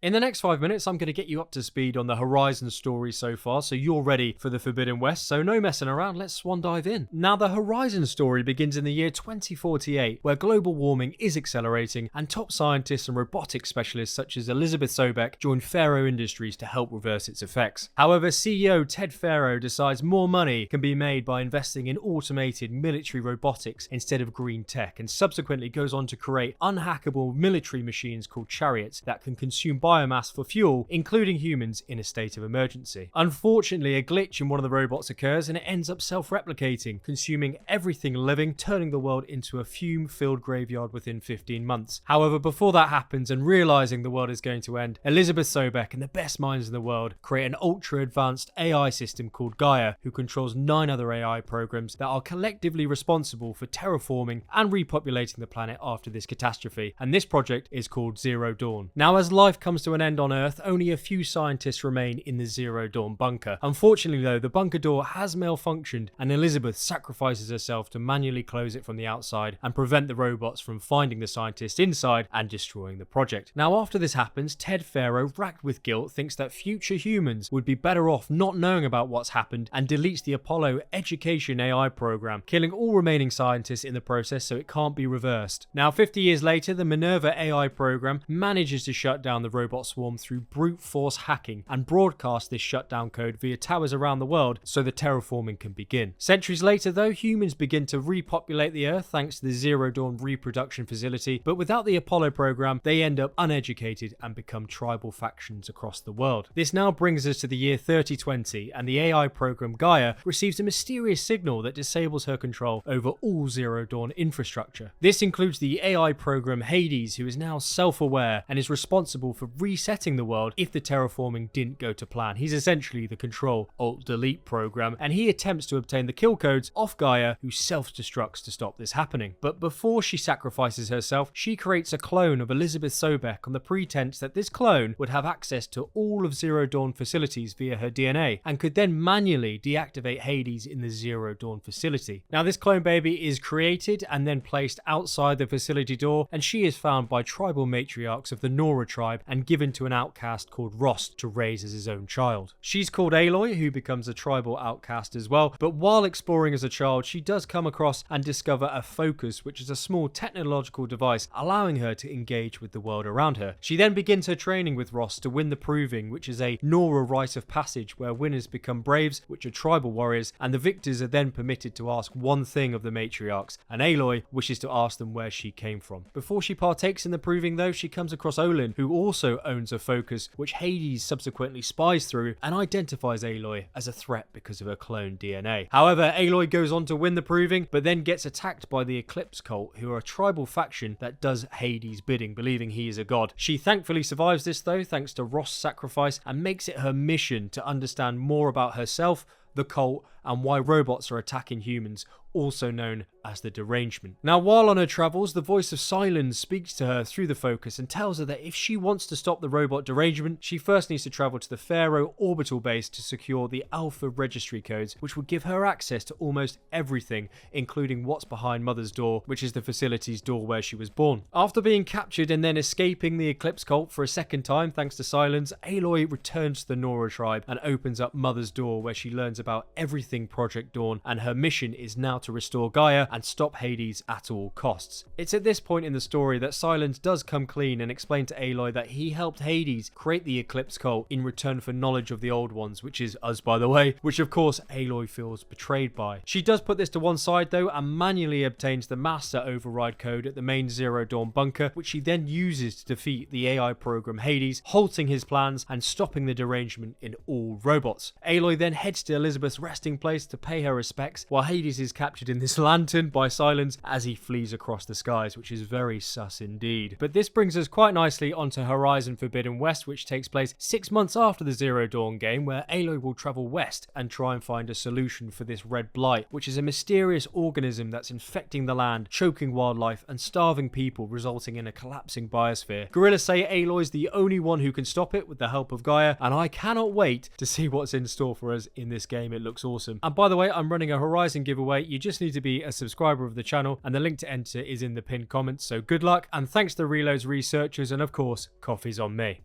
In the next 5 minutes, I'm going to get you up to speed on the Horizon story so far, so you're ready for the Forbidden West, so no messing around, let's swan dive in. Now, the Horizon story begins in the year 2048, where global warming is accelerating, and top scientists and robotics specialists such as Elizabet Sobeck join Faro Industries to help reverse its effects. However, CEO Ted Faro decides more money can be made by investing in automated military robotics instead of green tech, and subsequently goes on to create unhackable military machines called chariots that can consume biomass for fuel, including humans in a state of emergency. Unfortunately, a glitch in one of the robots occurs and it ends up self-replicating, consuming everything living, turning the world into a fume-filled graveyard within 15 months. However, before that happens and realizing the world is going to end, Elizabet Sobeck and the best minds in the world create an ultra-advanced AI system called Gaia, who controls 9 other AI programs that are collectively responsible for terraforming and repopulating the planet after this catastrophe, and this project is called Zero Dawn. Now, as life comes to an end on Earth, only a few scientists remain in the Zero Dawn bunker. Unfortunately though, the bunker door has malfunctioned and Elizabeth sacrifices herself to manually close it from the outside and prevent the robots from finding the scientists inside and destroying the project. Now, after this happens, Ted Faro, racked with guilt, thinks that future humans would be better off not knowing about what's happened and deletes the Apollo Education AI program, killing all remaining scientists in the process so it can't be reversed. Now, 50 years later, the Minerva AI program manages to shut down the robot swarm through brute force hacking and broadcast this shutdown code via towers around the world so the terraforming can begin. Centuries later though, humans begin to repopulate the Earth thanks to the Zero Dawn reproduction facility, but without the Apollo program, they end up uneducated and become tribal factions across the world. This now brings us to the year 3020, and the AI program Gaia receives a mysterious signal that disables her control over all Zero Dawn infrastructure. This includes the AI program Hades, who is now self-aware and is responsible for resetting the world if the terraforming didn't go to plan. He's essentially the Control-Alt-Delete program, and he attempts to obtain the kill codes off Gaia, who self-destructs to stop this happening. But before she sacrifices herself, she creates a clone of Elizabet Sobeck on the pretense that this clone would have access to all of Zero Dawn facilities via her DNA, and could then manually deactivate Hades in the Zero Dawn facility. Now, this clone baby is created and then placed outside the facility door, and she is found by tribal matriarchs of the Nora tribe and given to an outcast called Ross to raise as his own child. She's called Aloy, who becomes a tribal outcast as well, but while exploring as a child, she does come across and discover a focus, which is a small technological device allowing her to engage with the world around her. She then begins her training with Ross to win the Proving, which is a Nora rite of passage where winners become braves, which are tribal warriors, and the victors are then permitted to ask one thing of the matriarchs, and Aloy wishes to ask them where she came from. Before she partakes in the Proving though, she comes across Olin, who also owns a focus, which Hades subsequently spies through and identifies Aloy as a threat because of her clone DNA. However, Aloy goes on to win the Proving, but then gets attacked by the Eclipse cult, who are a tribal faction that does Hades' bidding, believing he is a god. She thankfully survives this though, thanks to Ross' sacrifice, and makes it her mission to understand more about herself, the cult, and why robots are attacking humans, also known as the derangement. Now, while on her travels, the voice of Silence speaks to her through the focus and tells her that if she wants to stop the robot derangement, she first needs to travel to the Faro orbital base to secure the Alpha registry codes, which would give her access to almost everything, including what's behind Mother's door, which is the facility's door where she was born. After being captured and then escaping the Eclipse cult for a second time thanks to Silence, Aloy returns to the Nora tribe and opens up Mother's door, where she learns about everything Project Dawn, and her mission is now to restore Gaia and stop Hades at all costs. It's at this point in the story that Silence does come clean and explain to Aloy that he helped Hades create the Eclipse cult in return for knowledge of the old ones, which is us by the way, which of course Aloy feels betrayed by. She does put this to one side though and manually obtains the master override code at the main Zero Dawn bunker, which she then uses to defeat the AI program Hades, halting his plans and stopping the derangement in all robots. Aloy then heads to Elizabeth's resting place to pay her respects, while Hades is captured in this lantern by Silence as he flees across the skies, which is very sus indeed. But this brings us quite nicely onto Horizon Forbidden West, which takes place 6 months after the Zero Dawn game, where Aloy will travel west and try and find a solution for this Red Blight, which is a mysterious organism that's infecting the land, choking wildlife and starving people, resulting in a collapsing biosphere. Guerrilla say Aloy's the only one who can stop it with the help of Gaia, and I cannot wait to see what's in store for us in this game. It looks awesome. And by the way, I'm running a Horizon giveaway. You just need to be a subscriber of the channel, and the link to enter is in the pinned comments. So good luck, and thanks to Reload's researchers, and of course, coffee's on me.